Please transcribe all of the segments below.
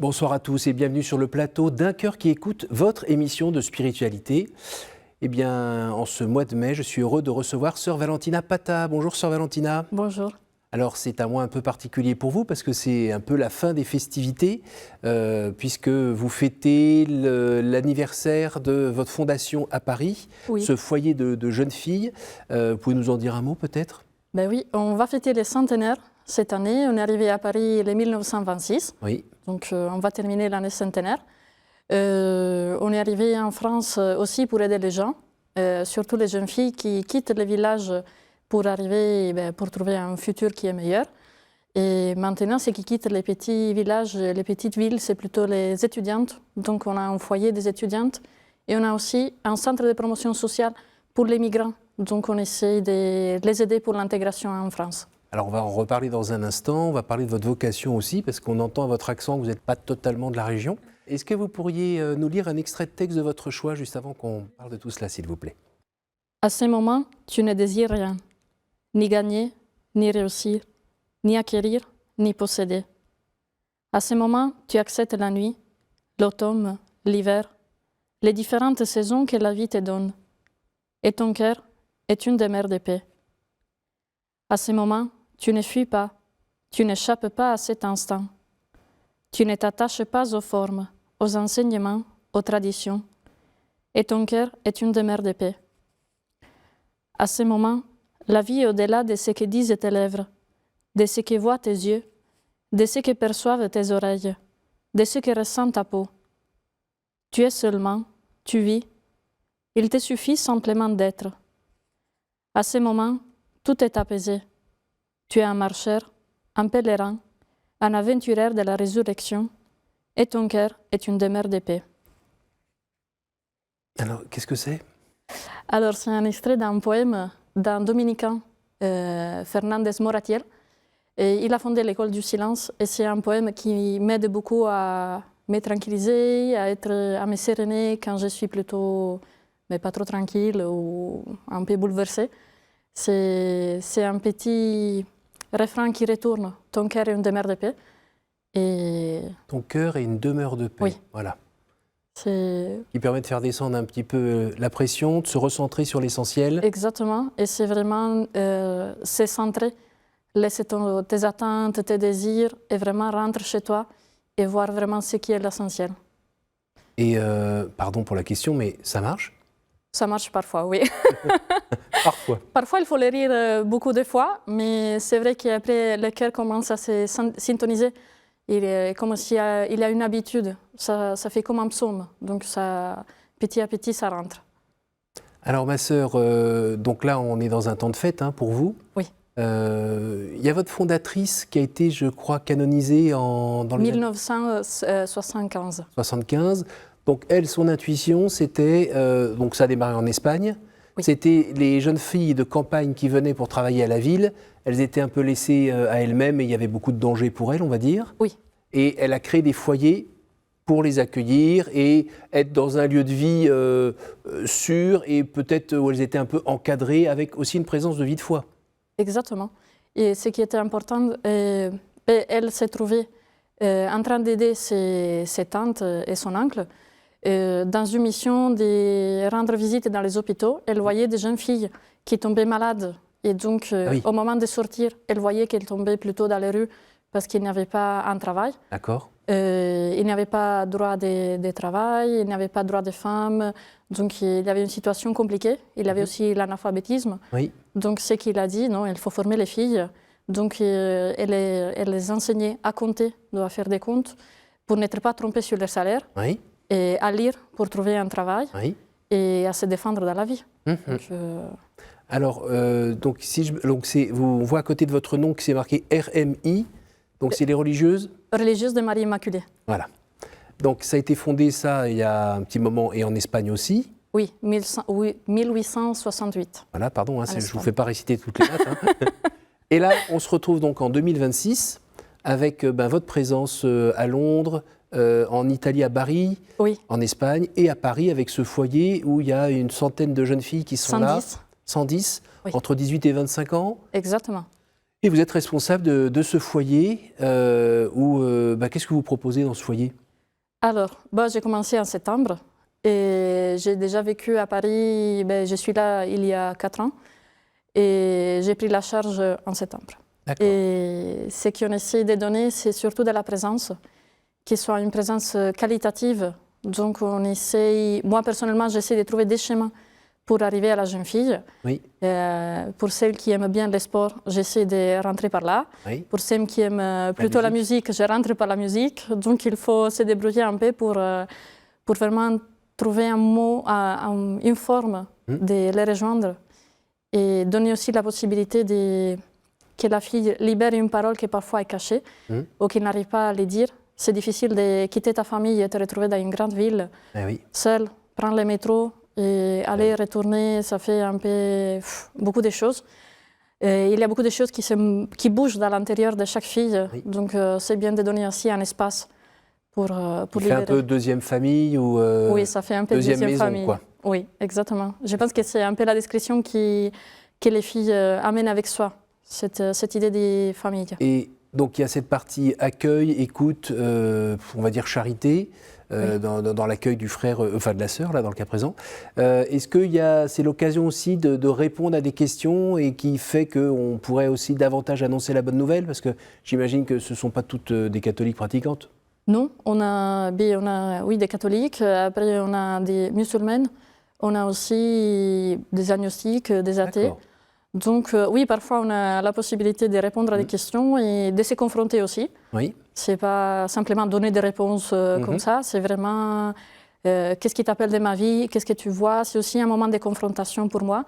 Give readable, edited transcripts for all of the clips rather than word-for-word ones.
Bonsoir à tous et bienvenue sur le plateau d'Un cœur qui écoute, votre émission de spiritualité. Eh bien, en ce mois de mai, je suis heureux de recevoir Sœur Valentina Pata. Bonjour Sœur Valentina. Bonjour. Alors c'est un mois un peu particulier pour vous parce que c'est un peu la fin des festivités puisque vous fêtez l'anniversaire de votre fondation à Paris, Oui. Ce foyer de jeunes filles. Vous pouvez nous en dire un mot peut-être ? Ben oui, on va fêter les centenaires cette année. On est arrivé à Paris en 1926, Oui. donc on va terminer l'année centenaire. On est arrivé en France aussi pour aider les gens, surtout les jeunes filles qui quittent le village pour arriver, pour trouver un futur qui est meilleur. Et maintenant, ceux qui quittent les petits villages, les petites villes, c'est plutôt les étudiantes. Donc on a un foyer des étudiantes et on a aussi un centre de promotion sociale pour les migrants. Donc on essaie de les aider pour l'intégration en France. Alors on va en reparler dans un instant, on va parler de votre vocation aussi, parce qu'on entend à votre accent que vous n'êtes pas totalement de la région. Est-ce que vous pourriez nous lire un extrait de texte de votre choix juste avant qu'on parle de tout cela, s'il vous plaît ? À ce moment, tu ne désires rien, ni gagner, ni réussir, ni acquérir, ni posséder. À ce moment, tu acceptes la nuit, l'automne, l'hiver, les différentes saisons que la vie te donne. Et ton cœur est une demeure de paix. À ce moment, tu ne fuis pas, tu n'échappes pas à cet instant. Tu ne t'attaches pas aux formes, aux enseignements, aux traditions. Et ton cœur est une demeure de paix. À ce moment, la vie est au-delà de ce que disent tes lèvres, de ce que voient tes yeux, de ce que perçoivent tes oreilles, de ce que ressent ta peau. Tu es seulement, tu vis. Il te suffit simplement d'être. À ce moment, tout est apaisé. Tu es un marcheur, un pèlerin, un aventurier de la résurrection, et ton cœur est une demeure de paix. Alors, qu'est-ce que c'est ? Alors, c'est un extrait d'un poème d'un dominicain, Fernandez Moratiel. Et il a fondé l'école du silence, et c'est un poème qui m'aide beaucoup à me tranquilliser, à me séréner quand je suis plutôt, mais pas trop tranquille ou un peu bouleversée. C'est un petit refrain qui retourne. Ton cœur est une demeure de paix. Et Ton cœur est une demeure de paix. Oui. Voilà. C'est Qui permet de faire descendre un petit peu la pression, de se recentrer sur l'essentiel. exactement. Et c'est vraiment se centrer, laisser tes attentes, tes désirs, et vraiment rentrer chez toi et voir vraiment ce qui est l'essentiel. Et pardon pour la question, mais ça marche ? Ça marche parfois, oui. Parfois. Parfois, il faut le rire beaucoup de fois, mais c'est vrai qu'après, le cœur commence à se syntoniser. Il est comme s'il y a une habitude. Ça fait comme un psaume. Donc, ça, petit à petit, ça rentre. Alors ma sœur, donc là on est dans un temps de fête pour vous. Oui. Il y a votre fondatrice qui a été, je crois, canonisée dans les années 1975. 75. Donc elle, son intuition, c'était, donc ça a démarré en Espagne, Oui. c'était les jeunes filles de campagne qui venaient pour travailler à la ville. Elles étaient un peu laissées à elles-mêmes et il y avait beaucoup de dangers pour elles, on va dire. Oui. Et elle a créé des foyers pour les accueillir et être dans un lieu de vie sûr et peut-être où elles étaient un peu encadrées avec aussi une présence de vie de foi. Exactement. Et ce qui était important, elle s'est trouvée en train d'aider ses tantes et son oncle dans une mission de rendre visite dans les hôpitaux. Elle voyait des jeunes filles qui tombaient malades. Et donc, oui. Au moment de sortir, elle voyait qu'elles tombaient plutôt dans les rues parce qu'il n'y avait pas un travail. D'accord. Il n'y avait pas droit de travail, il n'y avait pas droit de femmes. Donc, il y avait une situation compliquée. Il y avait aussi l'analphabétisme. Oui. Donc, ce qu'il a dit, non, il faut former les filles. Donc, elle les enseignait à compter, à faire des comptes, pour n'être pas trompées sur leur salaire, Oui. et à lire pour trouver un travail, Oui. et à se défendre dans la vie. Mhm. Donc, Alors, donc, on voit à côté de votre nom que c'est marqué RMI, donc c'est les religieuses. Religieuse de Marie Immaculée. Voilà. Donc ça a été fondé, ça, il y a un petit moment, et en Espagne aussi. Oui, 1868. Voilà, pardon, je ne vous Espagne. fais pas réciter toutes les dates. Et là, on se retrouve donc en 2026 avec votre présence à Londres, en Italie à Bari, Oui, en Espagne, et à Paris avec ce foyer où il y a une centaine de jeunes filles qui sont 110. là. 110, Oui. entre 18 et 25 ans. Exactement. Et vous êtes responsable de ce foyer, qu'est-ce que vous proposez dans ce foyer? Alors, j'ai commencé en septembre et j'ai déjà vécu à Paris. Je suis là il y a 4 ans et j'ai pris la charge en septembre. D'accord. Et ce qu'on essaie de donner, c'est surtout de la présence, qui soit une présence qualitative. Donc, on essaye, moi personnellement, j'essaie de trouver des chemins pour arriver à la jeune fille. Oui. Pour celles qui aiment bien le sport, j'essaie de rentrer par là. Oui. Pour celles qui aiment plutôt la musique, je rentre par la musique. Donc il faut se débrouiller un peu pour vraiment trouver un mot, une forme de les rejoindre et donner aussi la possibilité que la fille libère une parole qui parfois est cachée ou qu'elle n'arrive pas à le dire. C'est difficile de quitter ta famille et te retrouver dans une grande ville, seule, prendre le métro. Et aller, retourner, ça fait un peu beaucoup de choses. Et il y a beaucoup de choses qui bougent dans l'intérieur de chaque fille. Oui. Donc c'est bien de donner aussi un espace pour libérer. Ça fait un peu deuxième famille ou oui, ça fait un peu deuxième maison, famille. Quoi. Oui, exactement. Je pense que c'est un peu la description que les filles amènent avec soi, cette idée des familles. Et donc il y a cette partie accueil, écoute, on va dire charité. Dans l'accueil du frère, de la sœur, là, dans le cas présent. Est-ce que c'est l'occasion aussi de répondre à des questions et qui fait qu'on pourrait aussi davantage annoncer la bonne nouvelle? Parce que j'imagine que ce ne sont pas toutes des catholiques pratiquantes. Non, on a oui, des catholiques, après on a des musulmanes, on a aussi des agnostiques, des athées. Donc oui, parfois on a la possibilité de répondre à des questions et de se confronter aussi. Oui. C'est pas simplement donner des réponses comme ça, c'est vraiment qu'est-ce qui t'appelle de ma vie, qu'est-ce que tu vois. C'est aussi un moment de confrontation pour moi.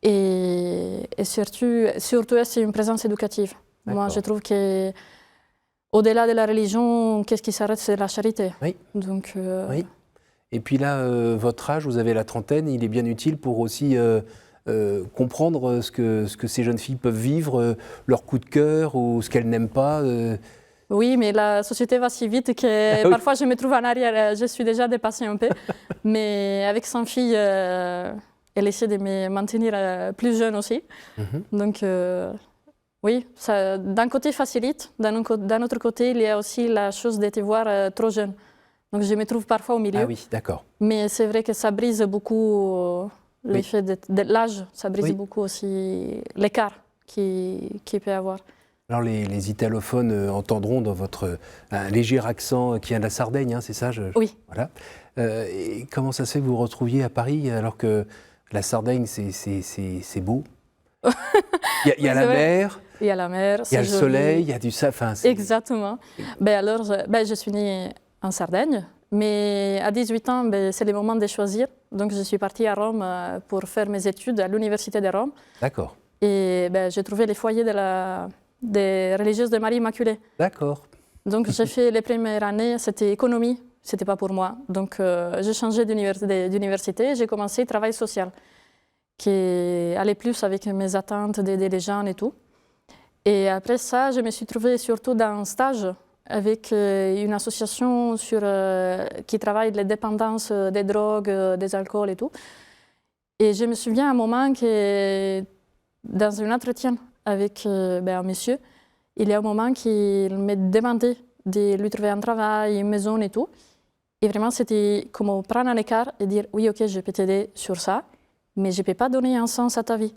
Et surtout c'est une présence éducative. Moi, je trouve que au-delà de la religion, qu'est-ce qui s'arrête, c'est la charité. Oui. Donc, oui. Et puis là, votre âge, vous avez la trentaine, il est bien utile pour aussi comprendre ce que ces jeunes filles peuvent vivre, leur coup de cœur ou ce qu'elles n'aiment pas. Oui, mais la société va si vite que parfois je me trouve en arrière, je suis déjà dépassée un peu. Mais avec 100 filles, elle essaie de me maintenir plus jeune aussi. Donc oui, d'un côté facilite, d'un autre côté il y a aussi la chose de te voir trop jeune. Donc je me trouve parfois au milieu. Ah oui, d'accord. Mais c'est vrai que ça brise beaucoup l'effet de l'âge, ça brise beaucoup aussi l'écart qu'il peut y avoir. Alors les italophones entendront dans votre un léger accent qui vient de la Sardaigne, hein, c'est ça? Oui. Voilà. Et comment ça se fait que vous vous retrouviez à Paris alors que la Sardaigne, c'est beau? Il y a la mer. Il y a la mer, il y a le soleil, il y a du safin. Exactement. Alors, je suis née en Sardaigne, mais à 18 ans, c'est le moment de choisir. Donc je suis partie à Rome pour faire mes études à l'Université de Rome. D'accord. Et j'ai trouvé les foyers des religieuses de Marie Immaculée. D'accord. Donc j'ai fait les premières années, c'était économie, c'était pas pour moi. Donc j'ai changé d'université, j'ai commencé le travail social, qui allait plus avec mes attentes d'aider les gens et tout. Et après ça, je me suis trouvée surtout dans un stage avec une association qui travaille les dépendances des drogues, des alcools et tout. Et je me souviens à un moment que dans un entretien avec un monsieur, il y a un moment qu'il me demandait de lui trouver un travail, une maison et tout. Et vraiment, c'était comme prendre un écart et dire « Oui, ok, je peux t'aider sur ça, mais je ne peux pas donner un sens à ta vie.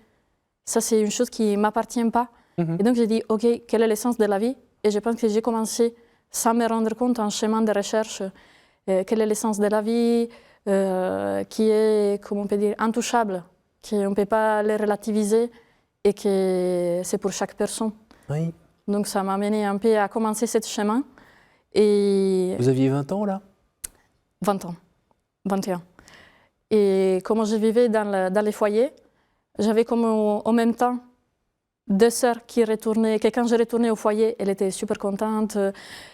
Ça, c'est une chose qui ne m'appartient pas. » Et donc, j'ai dit « Ok, quel est le sens de la vie ?» Et je pense que j'ai commencé, sans me rendre compte, un chemin de recherche. Quel est le sens de la vie qui est, comment on peut dire, intouchable, qu'on ne peut pas le relativiser et que c'est pour chaque personne. Oui. Donc ça m'a amené un peu à commencer ce chemin. Et vous aviez 20 ans là? 20 ans, 21. Et comme je vivais dans les foyers, j'avais comme en même temps 2 sœurs qui retournaient, que quand je retournais au foyer, elle était super contente,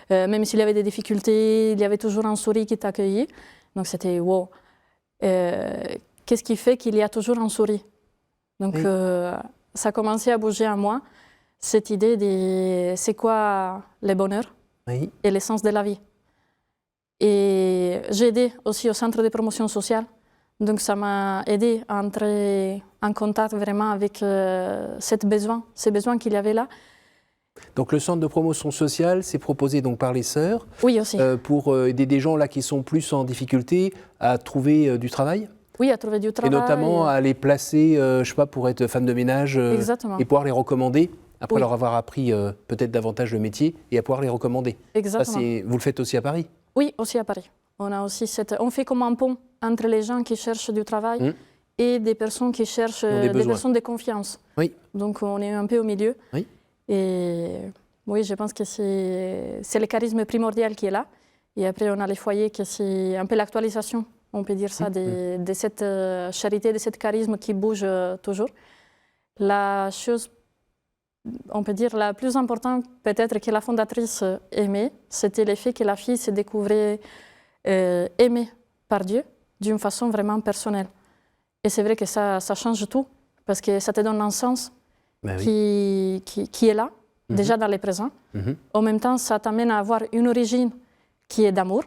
même s'il y avait des difficultés, il y avait toujours un sourire qui t'accueillait. Donc c'était wow. Qu'est-ce qui fait qu'il y a toujours un sourire? Donc oui. Ça a commencé à bouger en moi, cette idée de c'est quoi le bonheur oui. et l'essence de la vie. Et j'ai aidé aussi au centre de promotion sociale. Donc ça m'a aidé à entrer en contact vraiment avec ces besoins qu'il y avait là. Donc le centre de promotion sociale, c'est proposé donc par les sœurs Oui, aussi. pour aider des gens là qui sont plus en difficulté à trouver du travail. Oui, à trouver du Et travail. notamment à les placer, je sais pas, pour être femme de ménage Exactement. et pouvoir les recommander, après Oui. leur avoir appris peut-être davantage le métier, et à pouvoir les recommander. Exactement. Ça, vous le faites aussi à Paris? Oui, aussi à Paris. On fait comme un pont entre les gens qui cherchent du travail et des personnes qui cherchent des personnes de confiance. Oui. Donc on est un peu au milieu. Oui. Et oui, je pense que c'est le charisme primordial qui est là. Et après, on a les foyers, que c'est un peu l'actualisation, on peut dire ça, de cette charité, de ce charisme qui bouge toujours. La chose, on peut dire, la plus importante, peut-être que la fondatrice aimait, c'était le fait que la fille se découvrait aimée par Dieu d'une façon vraiment personnelle. Et c'est vrai que ça change tout, parce que ça te donne un sens qui est là, déjà dans le présent. En même temps, ça t'amène à avoir une origine qui est d'amour,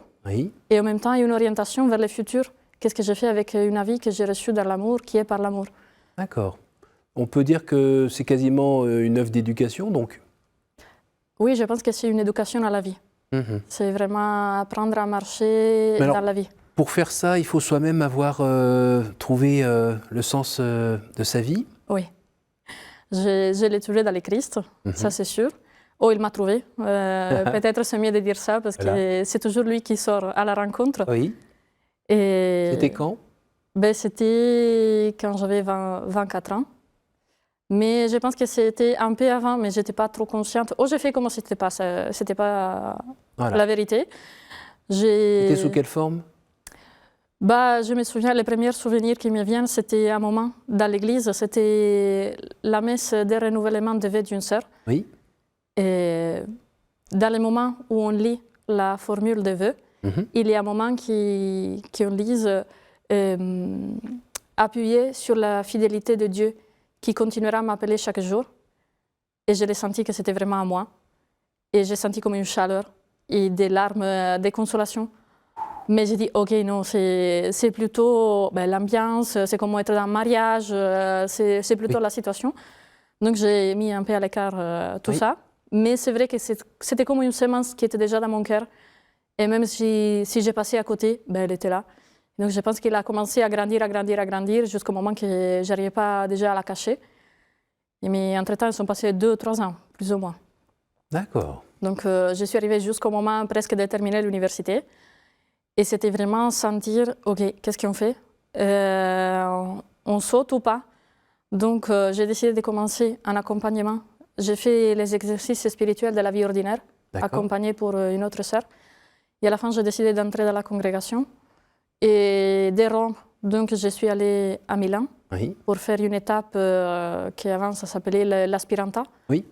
et en même temps une orientation vers le futur. Qu'est-ce que j'ai fait avec une vie que j'ai reçue dans l'amour, qui est par l'amour. D'accord. On peut dire que c'est quasiment une œuvre d'éducation, donc? Oui, je pense que c'est une éducation à la vie. C'est vraiment apprendre à marcher dans la vie. Pour faire ça, il faut soi-même avoir trouvé le sens de sa vie? Oui. Je l'ai trouvé dans le Christ, ça c'est sûr. Oh, il m'a trouvé. Peut-être c'est mieux de dire ça, parce que c'est toujours lui qui sort à la rencontre. Oui. Et c'était quand? C'était quand j'avais 24 ans. Mais je pense que c'était un peu avant, mais je n'étais pas trop consciente. Oh, j'ai fait comme si ce n'était pas la vérité. C'était sous quelle forme? Je me souviens, les premiers souvenirs qui me viennent, c'était un moment dans l'église, c'était la messe de renouvellement de vœux d'une sœur. Oui. Et dans le moment où on lit la formule de vœux, il y a un moment qu'on lise appuyer sur la fidélité de Dieu qui continuera à m'appeler chaque jour. Et je l'ai senti que c'était vraiment à moi. Et j'ai senti comme une chaleur et des larmes de consolation. Mais j'ai dit, ok, non, c'est plutôt l'ambiance, c'est comme être dans un mariage, c'est plutôt la situation. Donc j'ai mis un peu à l'écart tout ça. Mais c'est vrai que c'était comme une semence qui était déjà dans mon cœur. Et même si j'ai passé à côté, elle était là. Donc je pense qu'il a commencé à grandir, jusqu'au moment que je n'arrivais pas déjà à la cacher. Mais entre-temps, ils sont passés 2 ou 3 ans, plus ou moins. D'accord. Donc je suis arrivée jusqu'au moment presque de terminer l'université. Et c'était vraiment sentir, ok, qu'est-ce qu'on fait? On saute ou pas? Donc j'ai décidé de commencer un accompagnement. J'ai fait les exercices spirituels de la vie ordinaire, accompagnée pour une autre sœur. Et à la fin, j'ai décidé d'entrer dans la congrégation et de rompre. Donc je suis allée à Milan pour faire une étape qui avant ça s'appelait l'aspiranta. Oui.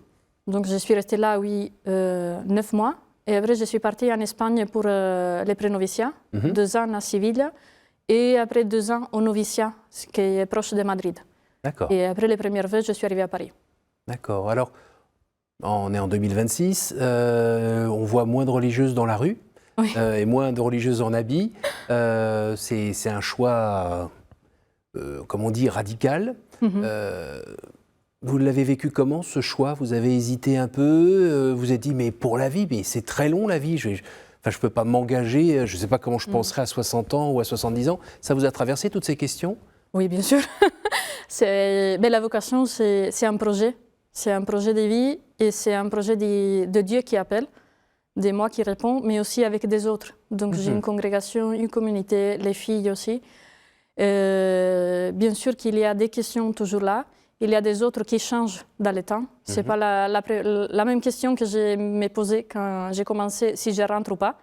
Donc je suis restée là 9 mois. Et après, je suis partie en Espagne pour les prénoviciats, 2 ans à Séville, et après 2 ans au noviciat, qui est proche de Madrid. D'accord. Et après les premières vœux, je suis arrivée à Paris. D'accord. Alors, on est en 2026, on voit moins de religieuses dans la rue et moins de religieuses en habit. C'est un choix, comme on dit, radical. Vous l'avez vécu comment, ce choix? Vous avez hésité un peu, vous avez dit, mais pour la vie, mais c'est très long la vie, je ne peux pas m'engager, je ne sais pas comment je penserai à 60 ans ou à 70 ans. Ça vous a traversé toutes ces questions? Oui, bien sûr. La vocation, c'est un projet. C'est un projet de vie et c'est un projet de Dieu qui appelle, de moi qui réponds, mais aussi avec des autres. Donc j'ai une congrégation, une communauté, les filles aussi. Bien sûr qu'il y a des questions toujours là. Il y a des autres qui changent dans le temps. Ce n'est pas la même question que je me posais quand j'ai commencé, si je rentre ou pas.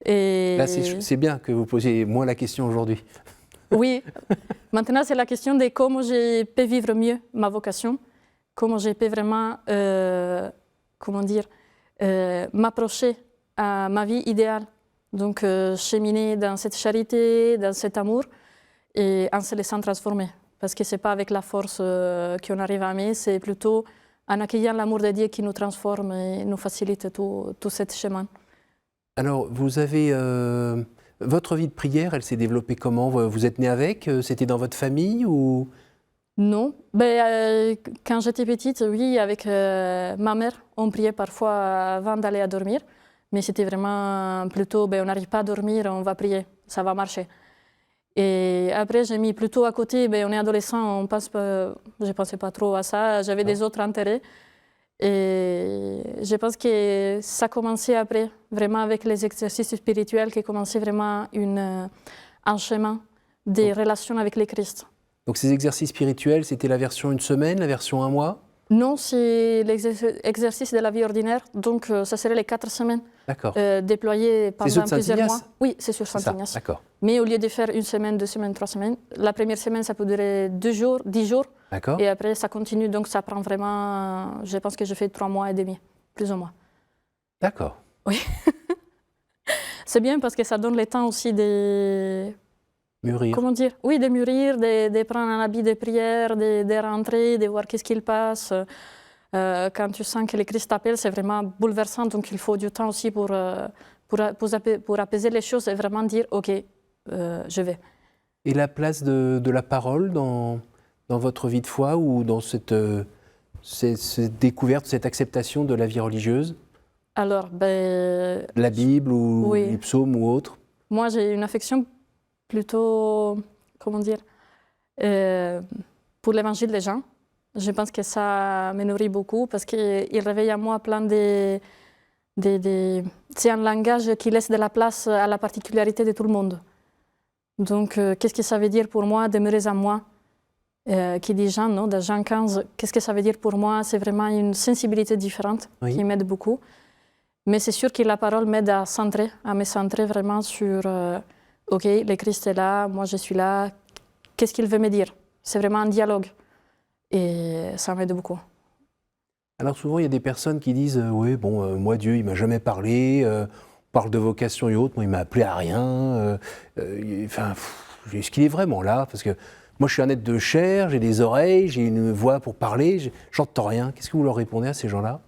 Et là, c'est bien que vous posiez moins la question aujourd'hui. Oui. Maintenant, c'est la question de comment je peux vivre mieux ma vocation, comment je peux vraiment, m'approcher à ma vie idéale. Donc, cheminer dans cette charité, dans cet amour, et en se laissant transformer. Parce que ce n'est pas avec la force qu'on arrive à aimer, c'est plutôt en accueillant l'amour de Dieu qui nous transforme et nous facilite tout ce chemin. Alors, vous avez... votre vie de prière, elle s'est développée comment? Vous êtes né avec? C'était dans votre famille ou Non. Quand j'étais petite, oui, avec ma mère, on priait parfois avant d'aller à dormir. Mais c'était vraiment plutôt, on n'arrive pas à dormir, on va prier, ça va marcher. Et après, j'ai mis plutôt à côté, on est adolescent, je ne pensais pas trop à ça, j'avais des autres intérêts. Et je pense que ça commençait après, vraiment avec les exercices spirituels, qui commençaient vraiment un chemin des relations avec le Christ. Donc ces exercices spirituels, c'était la version 1 semaine, la version 1 mois? Non, c'est l'exercice de la vie ordinaire, donc ça serait les 4 semaines déployées pendant plusieurs mois. Oui, c'est sur Saint-Ignace. D'accord. Mais au lieu de faire 1 semaine, 2 semaines, 3 semaines, la première semaine, ça peut durer 2 jours, 10 jours. D'accord. Et après, ça continue, donc ça prend vraiment, je pense que je fais 3 mois et demi, plus ou moins. D'accord. Oui. C'est bien parce que ça donne le temps aussi de... Mûrir. Comment dire? Oui, de mûrir, de prendre un habit de prière, de rentrer, de voir qu'est-ce qu'il passe. Quand tu sens que le Christ t'appelle, c'est vraiment bouleversant, donc il faut du temps aussi pour apaiser les choses et vraiment dire « Ok, je vais ». Et la place de la parole dans votre vie de foi ou dans cette découverte, cette acceptation de la vie religieuse? Alors, la Bible ou oui. les psaumes ou autres? Moi, j'ai une affection plutôt, comment dire, pour l'évangile des gens. Je pense que ça me nourrit beaucoup parce qu'il réveille en moi plein de... C'est un langage qui laisse de la place à la particularité de tout le monde. Donc, qu'est-ce que ça veut dire pour moi, demeurer en moi, qui dit Jean, non, dans Jean 15, qu'est-ce que ça veut dire pour moi? C'est vraiment une sensibilité différente qui m'aide beaucoup. Mais c'est sûr que la parole m'aide à me centrer vraiment sur OK, le Christ est là, moi je suis là, qu'est-ce qu'il veut me dire? C'est vraiment un dialogue et ça m'aide beaucoup. Alors souvent il y a des personnes qui disent oui, bon, moi Dieu il m'a jamais parlé, on parle de vocation et autres, moi il m'a appelé à rien, est-ce qu'il est vraiment là? Parce que moi je suis un être de chair, j'ai des oreilles, j'ai une voix pour parler, j'entends rien. Qu'est-ce que vous leur répondez à ces gens-là?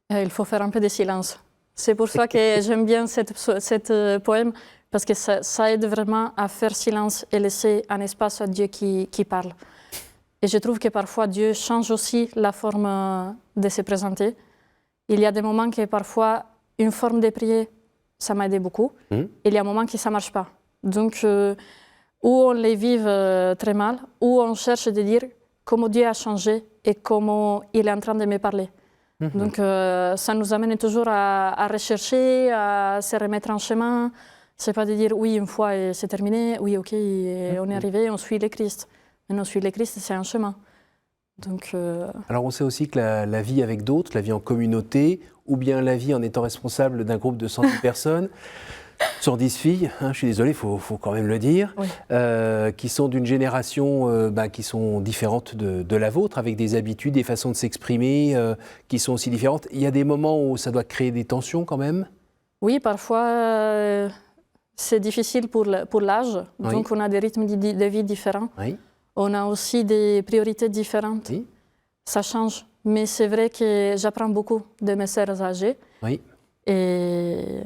Il faut faire un peu de silence. C'est pour ça que j'aime bien cette poème, parce que ça aide vraiment à faire silence et laisser un espace à Dieu qui parle. Et je trouve que parfois Dieu change aussi la forme de se présenter. Il y a des moments que parfois une forme de prière, ça m'a aidé beaucoup. Et il y a un moment que ça ne marche pas. Donc, où on les vive très mal, où on cherche de dire comment Dieu a changé et comment il est en train de me parler. Donc, ça nous amène toujours à rechercher, à se remettre en chemin. C'est pas de dire oui, une fois et c'est terminé, oui, ok, et on est arrivé, on suit le Christ. Mais non, suivre le Christ, c'est un chemin. Donc, Alors, on sait aussi que la vie avec d'autres, la vie en communauté, ou bien la vie en étant responsable d'un groupe de 110 personnes, 110 filles, je suis désolé, il faut quand même le dire, oui. Qui sont d'une génération qui sont différentes de la vôtre, avec des habitudes, des façons de s'exprimer qui sont aussi différentes. Il y a des moments où ça doit créer des tensions quand même? Oui, parfois c'est difficile pour l'âge, donc on a des rythmes de vie différents. Oui. On a aussi des priorités différentes. Oui. Ça change, mais c'est vrai que j'apprends beaucoup de mes sœurs âgées. Oui. Et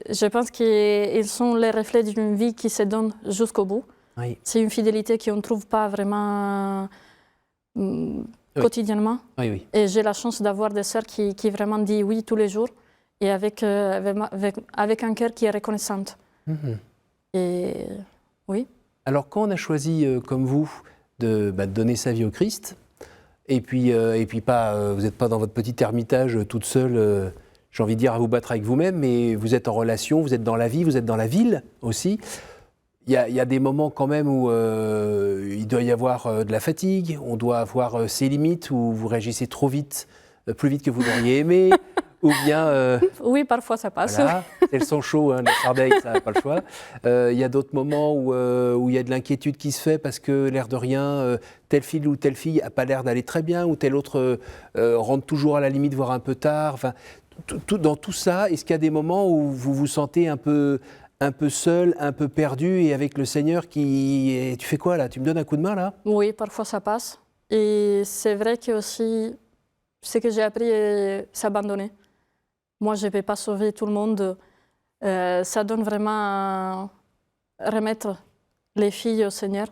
je pense qu'ils sont les reflets d'une vie qui se donne jusqu'au bout. Oui. C'est une fidélité qu'on ne trouve pas vraiment quotidiennement. Oui, oui. Et j'ai la chance d'avoir des sœurs qui vraiment disent oui tous les jours et avec un cœur qui est reconnaissante. Et oui. Alors quand on a choisi, comme vous, de donner sa vie au Christ, et puis pas, vous n'êtes pas dans votre petit ermitage toute seule, j'ai envie de dire, à vous battre avec vous-même, mais vous êtes en relation, vous êtes dans la vie, vous êtes dans la ville aussi. Il y a des moments quand même où il doit y avoir de la fatigue, on doit avoir ses limites, où vous réagissez trop vite, plus vite que vous l'auriez aimé, ou bien... oui, parfois ça passe. Voilà, c'est le sang chaud, la Sardaigne, ça n'a pas le choix. Il y a d'autres moments où il y a de l'inquiétude qui se fait parce que, l'air de rien, telle fille ou telle fille n'a pas l'air d'aller très bien, ou telle autre rentre toujours à la limite, voire un peu tard. Enfin, dans tout ça, est-ce qu'il y a des moments où vous vous sentez un peu seul, un peu perdu, et avec le Seigneur qui... Tu fais quoi là? Tu me donnes un coup de main là? Oui, parfois ça passe. Et c'est vrai que aussi, ce que j'ai appris est s'abandonner. Moi, je ne peux pas sauver tout le monde. Ça donne vraiment à remettre les filles au Seigneur.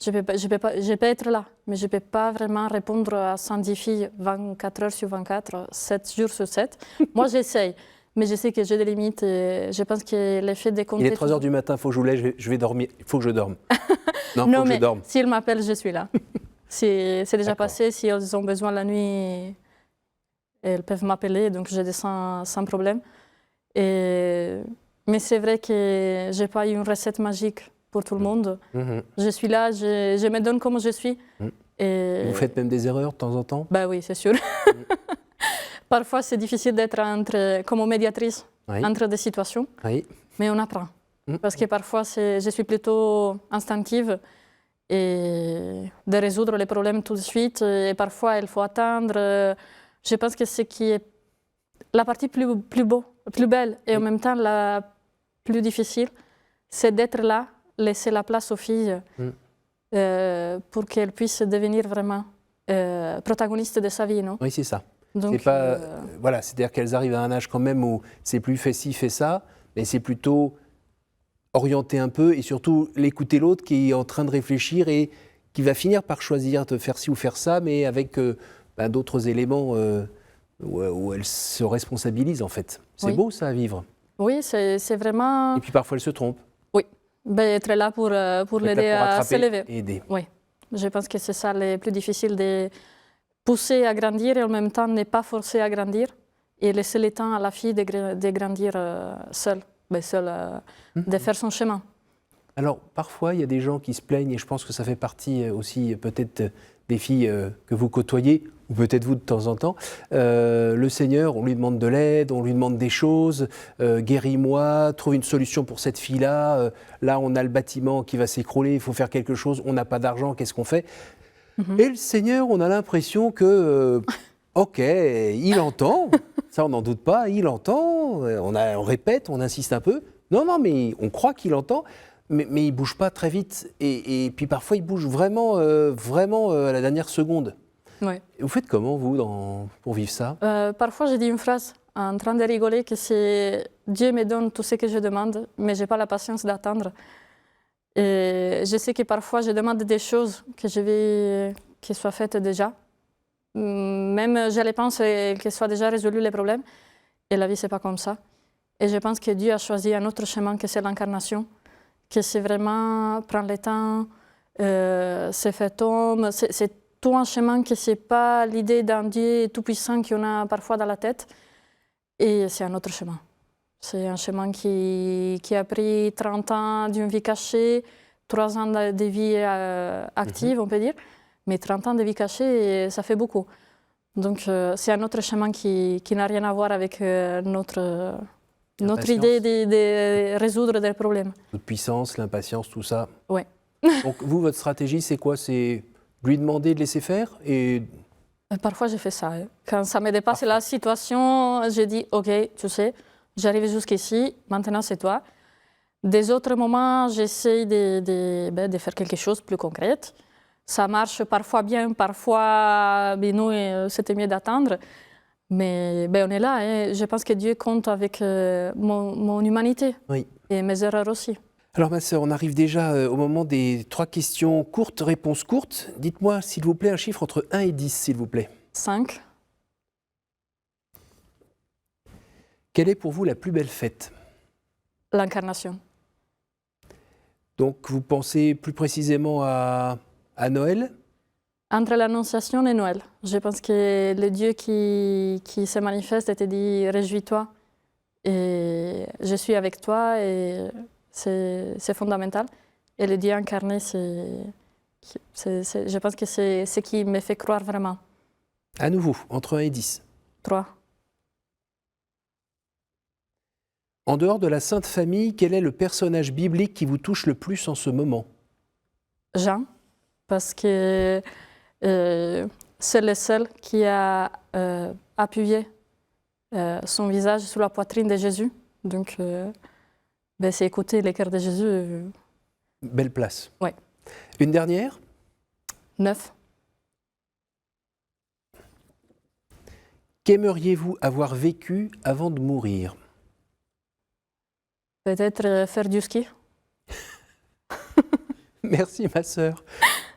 Je peux être là, mais je ne peux pas vraiment répondre à 110 filles 24 heures sur 24, 7 jours sur 7. Moi, j'essaye, mais je sais que j'ai des limites et je pense que l'effet de compter... Il est 3 heures du matin, il faut que je vous lève, je vais dormir. Il faut que je dorme. Non, Non, faut que mais je dorme. s'ils m'appellent, je suis là. C'est déjà D'accord. passé, si elles ont besoin la nuit, elles peuvent m'appeler, donc je descends sans problème. Mais c'est vrai que je n'ai pas une recette magique pour tout le monde. Je suis là, je me donne comme je suis. Et... Vous faites même des erreurs de temps en temps? Ben oui, c'est sûr. Parfois, c'est difficile d'être comme médiatrice entre des situations, mais on apprend. Parce que parfois, je suis plutôt instinctive et de résoudre les problèmes tout de suite. Et parfois, il faut attendre. Je pense que ce qui est la partie plus belle et en même temps la plus difficile, c'est d'être là, laisser la place aux filles pour qu'elles puissent devenir vraiment protagonistes de sa vie, non? Oui, c'est ça. Donc, c'est pas, voilà, c'est-à-dire qu'elles arrivent à un âge quand même où c'est plus fais ci, fais ça, mais c'est plutôt orienter un peu et surtout l'écouter l'autre qui est en train de réfléchir et qui va finir par choisir de faire ci ou faire ça, mais avec d'autres éléments où elle se responsabilise en fait. C'est beau ça à vivre. Oui, c'est vraiment... Et puis parfois elle se trompe. Oui, être là pour l'aider à se lever. Et aider. Oui, je pense que c'est ça le plus difficile, de pousser à grandir et en même temps ne pas forcer à grandir et laisser le temps à la fille de grandir seule, de faire son chemin. Alors parfois il y a des gens qui se plaignent et je pense que ça fait partie aussi peut-être des filles que vous côtoyez, ou peut-être vous de temps en temps. Le Seigneur, on lui demande de l'aide, on lui demande des choses, guéris-moi, trouve une solution pour cette fille-là, là on a le bâtiment qui va s'écrouler, il faut faire quelque chose, on n'a pas d'argent, qu'est-ce qu'on fait? Et le Seigneur, on a l'impression que, ok, il entend, ça on n'en doute pas, il entend, on répète, on insiste un peu, non, mais on croit qu'il entend, mais il ne bouge pas très vite, et puis parfois il bouge vraiment à la dernière seconde. Ouais. Vous faites comment, vous, pour vivre ça? Parfois, je dis une phrase en train de rigoler que c'est « Dieu me donne tout ce que je demande, mais je n'ai pas la patience d'attendre ». Et je sais que parfois, je demande des choses que je veux qu'elles soient faites déjà. Même, je les pense qu'elles soient déjà résolues les problèmes. Et la vie, ce n'est pas comme ça. Et je pense que Dieu a choisi un autre chemin que c'est l'incarnation, que c'est vraiment prendre le temps, se faire homme, c'est tout un chemin que ce n'est pas l'idée d'un Dieu tout-puissant qu'on a parfois dans la tête. Et c'est un autre chemin. C'est un chemin qui a pris 30 ans d'une vie cachée, 3 ans de vie active, on peut dire. Mais 30 ans de vie cachée, ça fait beaucoup. Donc c'est un autre chemin qui n'a rien à voir avec notre idée de résoudre des problèmes. Toute puissance, l'impatience, tout ça. Oui. Donc vous, votre stratégie, c'est quoi? C'est lui demander de laisser faire et... Parfois, je fais ça. Quand ça me dépasse la situation, je dis « Ok, tu sais, j'arrive jusqu'ici, maintenant c'est toi ». Des autres moments, j'essaie de faire quelque chose de plus concret. Ça marche parfois bien, parfois non, c'était mieux d'attendre. Mais on est là. Hein. Je pense que Dieu compte avec mon humanité et mes erreurs aussi. Alors ma sœur, on arrive déjà au moment des 3 questions courtes, réponses courtes. Dites-moi s'il vous plaît un chiffre entre 1 et 10, s'il vous plaît. 5. Quelle est pour vous la plus belle fête? L'incarnation. Donc vous pensez plus précisément à Noël? Entre l'Annonciation et Noël. Je pense que le Dieu qui se manifeste et te dit « Réjouis-toi et je suis avec toi » et c'est fondamental. Et le Dieu incarné, je pense que c'est ce qui me fait croire vraiment. À nouveau, entre 1 et 10. 3. En dehors de la Sainte Famille, quel est le personnage biblique qui vous touche le plus en ce moment? Jean, parce que c'est le seul qui a appuyé son visage sur la poitrine de Jésus. Donc, c'est écouter le cœur de Jésus. Belle place. Oui. Une dernière? 9. Qu'aimeriez-vous avoir vécu avant de mourir? Peut-être faire du ski. Merci ma sœur.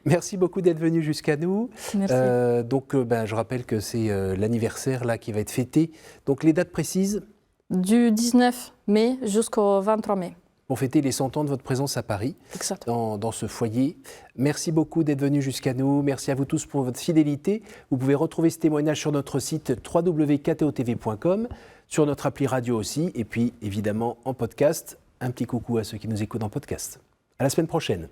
Merci beaucoup d'être venu jusqu'à nous. Merci. Je rappelle que c'est l'anniversaire là qui va être fêté. Donc les dates précises? Du 19 mai jusqu'au 23 mai. Pour fêter les 100 ans de votre présence à Paris, dans ce foyer. Merci beaucoup d'être venu jusqu'à nous. Merci à vous tous pour votre fidélité. Vous pouvez retrouver ce témoignage sur notre site www.ktotv.com, sur notre appli radio aussi, et puis évidemment en podcast. Un petit coucou à ceux qui nous écoutent en podcast. À la semaine prochaine.